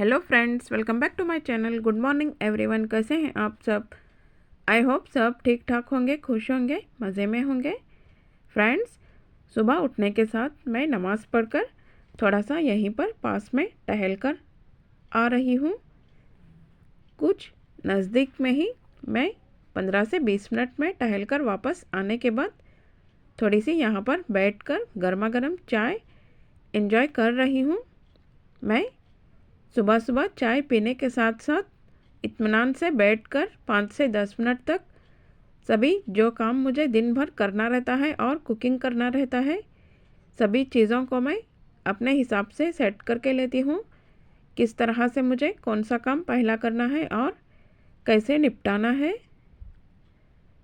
Hello friends, welcome back to my channel. Good morning everyone. कैसे हैं आप सब? आई होप सब ठीक ठाक होंगे, खुश होंगे, मज़े में होंगे। फ्रेंड्स, सुबह उठने के साथ मैं नमाज़ पढ़कर थोड़ा सा यहीं पर पास में टहल कर आ रही हूँ। कुछ नज़दीक में ही मैं 15 से 20 मिनट में टहल कर वापस आने के बाद थोड़ी सी यहाँ पर बैठकर गर्मा गर्म चाय एंजॉय कर रही हूँ। मैं सुबह सुबह चाय पीने के साथ साथ इत्मीनान से बैठकर 5 से 10 मिनट तक सभी जो काम मुझे दिन भर करना रहता है और कुकिंग करना रहता है, सभी चीज़ों को मैं अपने हिसाब से सेट करके लेती हूँ। किस तरह से मुझे कौन सा काम पहला करना है और कैसे निपटाना है।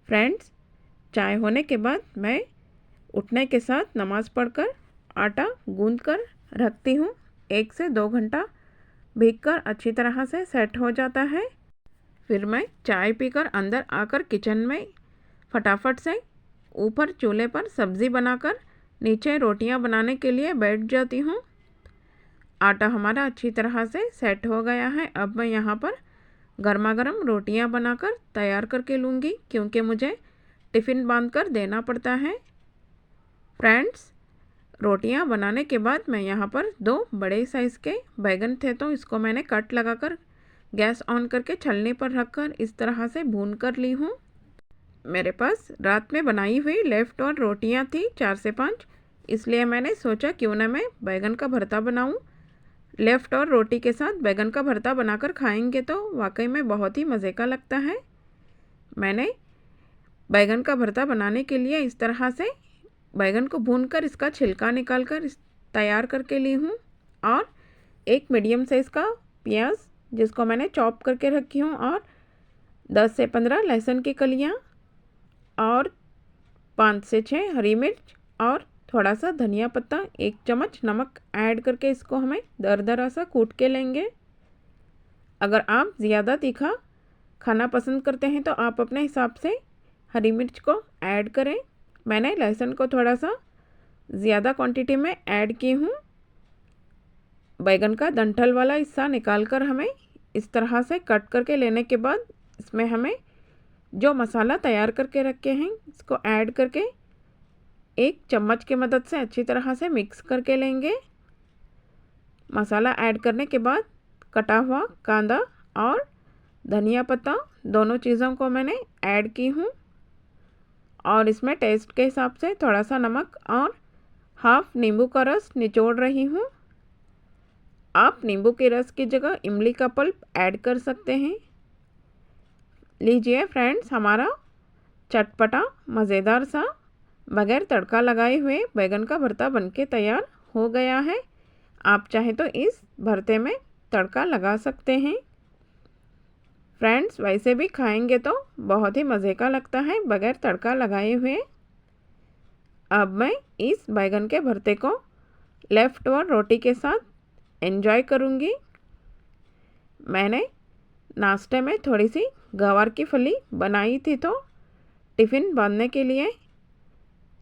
फ्रेंड्स, चाय होने के बाद मैं उठने के साथ नमाज़ पढ़कर आटा गूंद कर रखती हूँ। 1 से 2 घंटा भीगकर अच्छी तरह से सेट हो जाता है। फिर मैं चाय पीकर अंदर आकर किचन में फटाफट से ऊपर चूल्हे पर सब्ज़ी बनाकर नीचे रोटियां बनाने के लिए बैठ जाती हूँ। आटा हमारा अच्छी तरह से सेट हो गया है। अब मैं यहाँ पर गर्मा गर्म रोटियां बनाकर तैयार करके लूँगी, क्योंकि मुझे टिफ़िन बांध कर देना पड़ता है। फ्रेंड्स, रोटियां बनाने के बाद मैं यहाँ पर 2 बड़े साइज़ के बैगन थे, तो इसको मैंने कट लगाकर गैस ऑन करके छलनी पर रखकर इस तरह से भून कर ली हूँ। मेरे पास रात में बनाई हुई लेफ़्ट और रोटियां थी 4 से 5, इसलिए मैंने सोचा क्यों ना मैं बैगन का भरता बनाऊँ। लेफ़्ट और रोटी के साथ बैगन का भरता बनाकर खाएंगे तो वाकई में बहुत ही मज़े का लगता है। मैंने बैगन का भरता बनाने के लिए इस तरह से बैगन को भूनकर इसका छिलका निकालकर तैयार करके ली हूँ, और एक मीडियम साइज़ का प्याज जिसको मैंने चॉप करके रखी हूँ, और 10 से 15 लहसुन की कलियाँ, और 5 से 6 हरी मिर्च, और थोड़ा सा धनिया पत्ता, 1 चम्मच नमक ऐड करके इसको हमें दरदरा सा कूट के लेंगे। अगर आप ज़्यादा तीखा खाना पसंद करते हैं तो आप अपने हिसाब से हरी मिर्च को ऐड करें। मैंने लहसुन को थोड़ा सा ज़्यादा क्वांटिटी में ऐड की हूँ। बैगन का डंठल वाला हिस्सा निकालकर हमें इस तरह से कट करके लेने के बाद इसमें हमें जो मसाला तैयार करके रखे हैं इसको ऐड करके 1 चम्मच की मदद से अच्छी तरह से मिक्स करके लेंगे। मसाला ऐड करने के बाद कटा हुआ कांदा और धनिया पत्ता दोनों चीज़ों को मैंने ऐड की हूँ, और इसमें टेस्ट के हिसाब से थोड़ा सा नमक और हाफ नींबू का रस निचोड़ रही हूँ। आप नींबू के रस की जगह इमली का पल्प ऐड कर सकते हैं। लीजिए फ्रेंड्स, हमारा चटपटा मज़ेदार सा बगैर तड़का लगाए हुए बैगन का भरता बनके तैयार हो गया है। आप चाहें तो इस भरते में तड़का लगा सकते हैं। फ्रेंड्स, वैसे भी खाएंगे तो बहुत ही मज़े का लगता है बगैर तड़का लगाए हुए। अब मैं इस बैगन के भरते को लेफ़्ट और रोटी के साथ एंजॉय करूँगी। मैंने नाश्ते में थोड़ी सी गवार की फली बनाई थी, तो टिफ़िन बांधने के लिए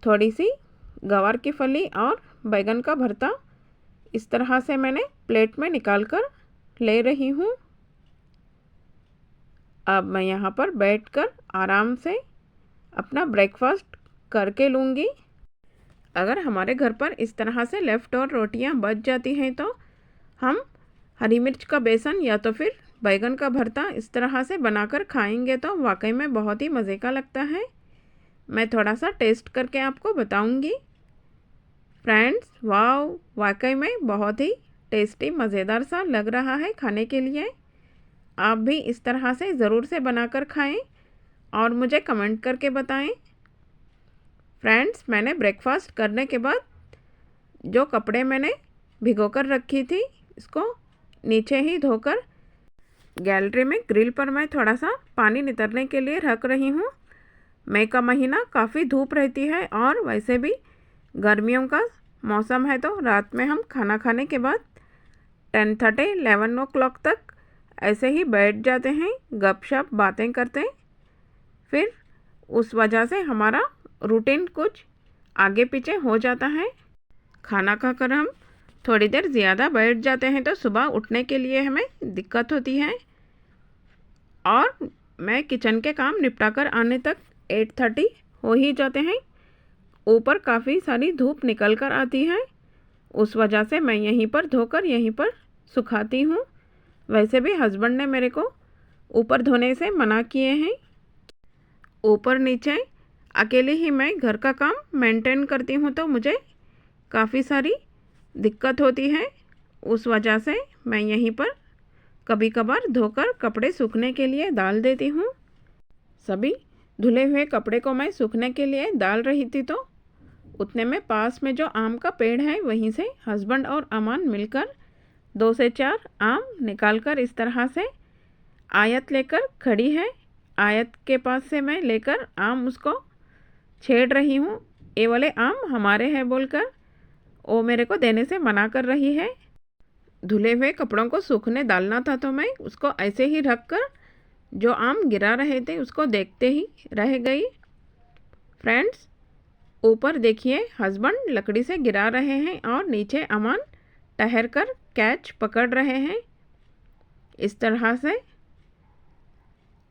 थोड़ी सी गवार की फली और बैगन का भरता इस तरह से मैंने प्लेट में निकाल कर ले रही हूँ। अब मैं यहाँ पर बैठकर आराम से अपना ब्रेकफास्ट करके लूँगी। अगर हमारे घर पर इस तरह से लेफ़्ट और रोटियाँ बच जाती हैं तो हम हरी मिर्च का बेसन या तो फिर बैगन का भरता इस तरह से बनाकर खाएंगे तो वाकई में बहुत ही मज़े का लगता है। मैं थोड़ा सा टेस्ट करके आपको बताऊंगी। फ्रेंड्स, वाव, वाकई में बहुत ही टेस्टी मज़ेदार सा लग रहा है खाने के लिए। आप भी इस तरह से ज़रूर से बनाकर खाएं और मुझे कमेंट करके बताएं। फ्रेंड्स, मैंने ब्रेकफास्ट करने के बाद जो कपड़े मैंने भिगोकर रखी थी इसको नीचे ही धोकर गैलरी में ग्रिल पर मैं थोड़ा सा पानी नितरने के लिए रख रही हूँ। मई का महीना काफ़ी धूप रहती है और वैसे भी गर्मियों का मौसम है, तो रात में हम खाना खाने के बाद 10:30 11 o'clock तक ऐसे ही बैठ जाते हैं गपशप बातें करते। फिर उस वजह से हमारा रूटीन कुछ आगे पीछे हो जाता है। खाना खाकर हम थोड़ी देर ज़्यादा बैठ जाते हैं तो सुबह उठने के लिए हमें दिक्कत होती है। और मैं किचन के काम निपटा कर आने तक 8:30 हो ही जाते हैं। ऊपर काफ़ी सारी धूप निकल कर आती है, उस वजह से मैं यहीं पर धोकर यहीं पर सुखाती हूँ। वैसे भी हस्बैंड ने मेरे को ऊपर धोने से मना किए हैं। ऊपर नीचे अकेले ही मैं घर का काम मेंटेन करती हूँ तो मुझे काफ़ी सारी दिक्कत होती है। उस वजह से मैं यहीं पर कभी कभार धोकर कपड़े सूखने के लिए डाल देती हूँ। सभी धुले हुए कपड़े को मैं सूखने के लिए डाल रही थी तो उतने में पास में जो आम का पेड़ है वहीं से हस्बैंड और अमान मिलकर 2 से 4 आम निकालकर इस तरह से आयत लेकर खड़ी है। आयत के पास से मैं लेकर आम उसको छेड़ रही हूँ। ये वाले आम हमारे हैं बोलकर वो मेरे को देने से मना कर रही है। धुले हुए कपड़ों को सूखने डालना था तो मैं उसको ऐसे ही रख कर जो आम गिरा रहे थे उसको देखते ही रह गई। फ्रेंड्स, ऊपर देखिए हस्बैंड लकड़ी से गिरा रहे हैं और नीचे अमान ठहर कर कैच पकड़ रहे हैं। इस तरह से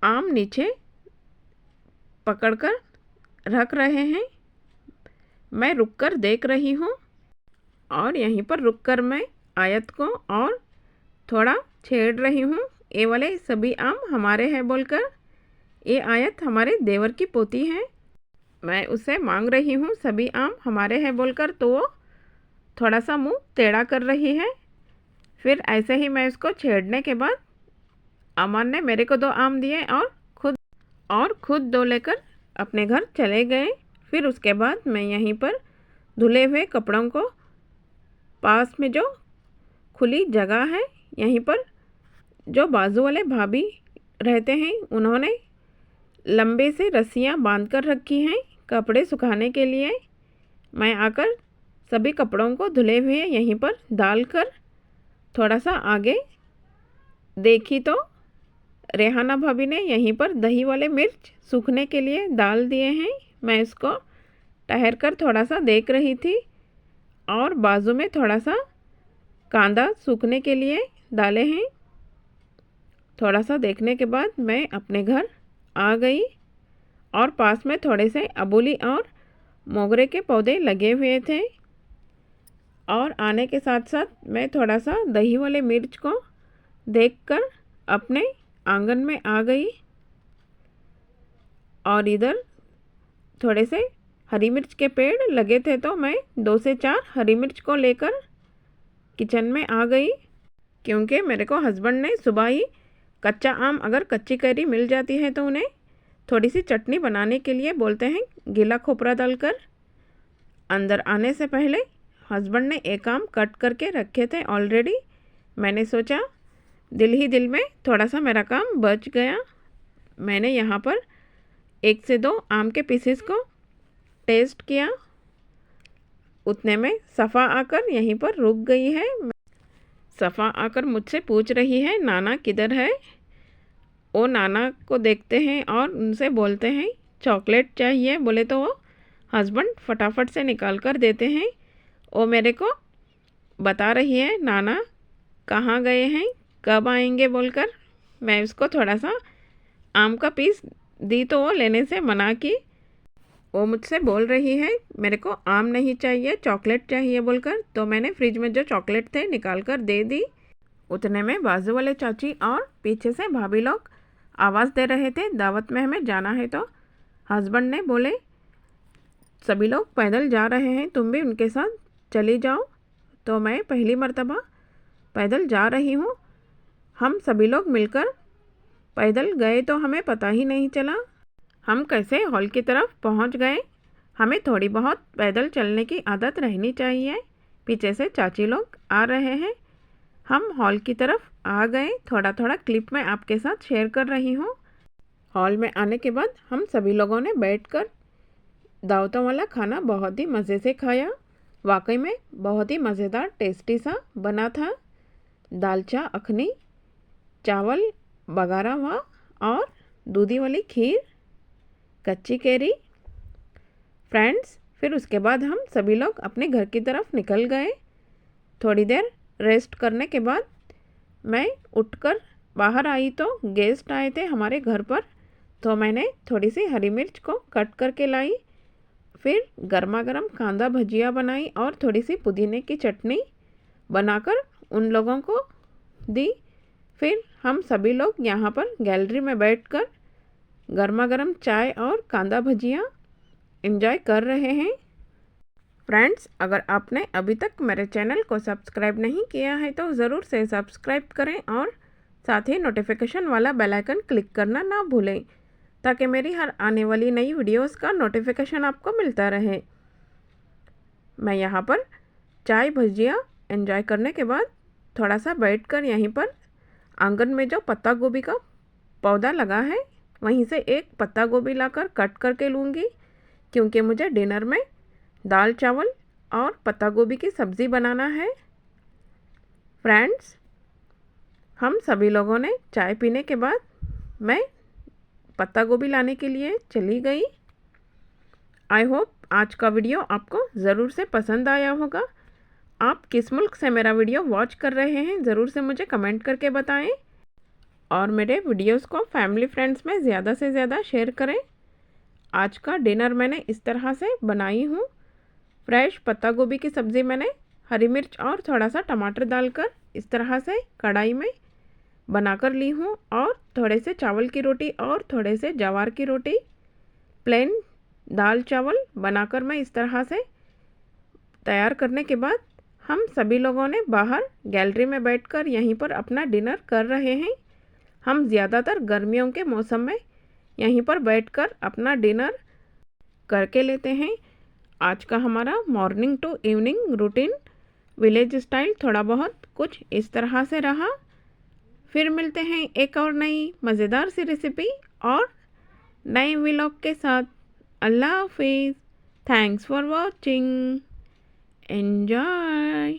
आम नीचे पकड़कर रख रहे हैं। मैं रुककर देख रही हूँ और यहीं पर रुककर मैं आयत को और थोड़ा छेड़ रही हूँ। ये वाले सभी आम हमारे हैं बोलकर। ये आयत हमारे देवर की पोती है। मैं उससे मांग रही हूँ सभी आम हमारे हैं बोलकर तो वो थोड़ा सा मुंह टेढ़ा कर रही है। फिर ऐसे ही मैं उसको छेड़ने के बाद अमान ने मेरे को 2 आम दिए और खुद 2 लेकर अपने घर चले गए। फिर उसके बाद मैं यहीं पर धुले हुए कपड़ों को पास में जो खुली जगह है यहीं पर जो बाजू वाले भाभी रहते हैं उन्होंने लंबे से रस्सियाँ बांध कर रखी हैं कपड़े सुखाने के लिए। मैं आकर सभी कपड़ों को धुले हुए यहीं पर डालकर थोड़ा सा आगे देखी तो रेहाना भाभी ने यहीं पर दही वाले मिर्च सूखने के लिए डाल दिए हैं। मैं इसको ठहर कर थोड़ा सा देख रही थी और बाजू में थोड़ा सा कांदा सूखने के लिए डाले हैं। थोड़ा सा देखने के बाद मैं अपने घर आ गई और पास में थोड़े से अबोली और मोगरे के पौधे लगे हुए थे और आने के साथ साथ मैं थोड़ा सा दही वाले मिर्च को देखकर अपने आंगन में आ गई और इधर थोड़े से हरी मिर्च के पेड़ लगे थे तो मैं 2 से 4 हरी मिर्च को लेकर किचन में आ गई क्योंकि मेरे को हस्बैंड ने सुबह ही कच्चा आम अगर कच्ची कैरी मिल जाती है तो उन्हें थोड़ी सी चटनी बनाने के लिए बोलते हैं गीला खोपरा डालकर। अंदर आने से पहले हस्बैंड ने एक आम कट करके रखे थे ऑलरेडी। मैंने सोचा दिल ही दिल में थोड़ा सा मेरा काम बच गया। मैंने यहाँ पर 1 से 2 आम के पीसेस को टेस्ट किया। उतने में सफ़ा आकर यहीं पर रुक गई है। सफ़ा आकर मुझसे पूछ रही है नाना किधर है। वो नाना को देखते हैं और उनसे बोलते हैं चॉकलेट चाहिए बोले तो वो हस्बैंड फटाफट से निकाल कर देते हैं। वो मेरे को बता रही है नाना कहाँ गए हैं कब आएंगे बोलकर। मैं उसको थोड़ा सा आम का पीस दी तो वो लेने से मना की। वो मुझसे बोल रही है मेरे को आम नहीं चाहिए चॉकलेट चाहिए बोलकर। तो मैंने फ्रिज में जो चॉकलेट थे निकाल कर दे दी। उतने में बाजू वाले चाची और पीछे से भाभी लोग आवाज़ दे रहे थे दावत में हमें जाना है। तो हस्बैंड ने बोले सभी लोग पैदल जा रहे हैं तुम भी उनके साथ चली जाओ। तो मैं पहली मर्तबा पैदल जा रही हूँ। हम सभी लोग मिलकर पैदल गए तो हमें पता ही नहीं चला हम कैसे हॉल की तरफ पहुँच गए। हमें थोड़ी बहुत पैदल चलने की आदत रहनी चाहिए। पीछे से चाची लोग आ रहे हैं। हम हॉल की तरफ आ गए। थोड़ा थोड़ा क्लिप मैं आपके साथ शेयर कर रही हूँ। हॉल में आने के बाद हम सभी लोगों ने बैठकर दावतों वाला खाना बहुत ही मज़े से खाया। वाकई में बहुत ही मज़ेदार टेस्टी सा बना था। दालचा अखनी, चावल बघारा हुआ और दूधी वाली खीर, कच्ची कैरी। फ्रेंड्स, फिर उसके बाद हम सभी लोग अपने घर की तरफ निकल गए। थोड़ी देर रेस्ट करने के बाद मैं उठकर बाहर आई तो गेस्ट आए थे हमारे घर पर, तो मैंने थोड़ी सी हरी मिर्च को कट करके लाई। फिर गर्मा गर्म कांदा भजिया बनाई और थोड़ी सी पुदीने की चटनी बनाकर उन लोगों को दी। फिर हम सभी लोग यहाँ पर गैलरी में बैठकर गर्मा गर्म चाय और कांदा भजिया एंजॉय कर रहे हैं। फ्रेंड्स, अगर आपने अभी तक मेरे चैनल को सब्सक्राइब नहीं किया है तो ज़रूर से सब्सक्राइब करें और साथ ही नोटिफिकेशन वाला बेल आइकन क्लिक करना ना भूलें, ताकि मेरी हर आने वाली नई वीडियोस का नोटिफिकेशन आपको मिलता रहे। मैं यहाँ पर चाय भजिया एंजॉय करने के बाद थोड़ा सा बैठकर यहीं पर आंगन में जो पत्ता गोभी का पौधा लगा है वहीं से एक पत्ता गोभी लाकर कट करके लूँगी, क्योंकि मुझे डिनर में दाल चावल और पत्ता गोभी की सब्ज़ी बनाना है। फ्रेंड्स, हम सभी लोगों ने चाय पीने के बाद मैं पत्ता गोभी लाने के लिए चली गई। आई होप आज का वीडियो आपको ज़रूर से पसंद आया होगा। आप किस मुल्क से मेरा वीडियो वॉच कर रहे हैं ज़रूर से मुझे कमेंट करके बताएं और मेरे वीडियोस को फैमिली फ्रेंड्स में ज़्यादा से ज़्यादा शेयर करें। आज का डिनर मैंने इस तरह से बनाई हूँ। फ्रेश पत्ता गोभी की सब्ज़ी मैंने हरी मिर्च और थोड़ा सा टमाटर डालकर इस तरह से कढ़ाई में बनाकर ली हूँ, और थोड़े से चावल की रोटी और थोड़े से ज्वार की रोटी प्लेन दाल चावल बनाकर मैं इस तरह से तैयार करने के बाद हम सभी लोगों ने बाहर गैलरी में बैठकर यहीं पर अपना डिनर कर रहे हैं। हम ज़्यादातर गर्मियों के मौसम में यहीं पर बैठकर अपना डिनर करके लेते हैं। आज का हमारा morning to evening routine village style थोड़ा बहुत कुछ इस तरह से रहा। फिर मिलते हैं एक और नई मज़ेदार सी रेसिपी और नए व्लॉग के साथ। अल्लाह हाफिज़। Thanks for watching. एन्जॉय।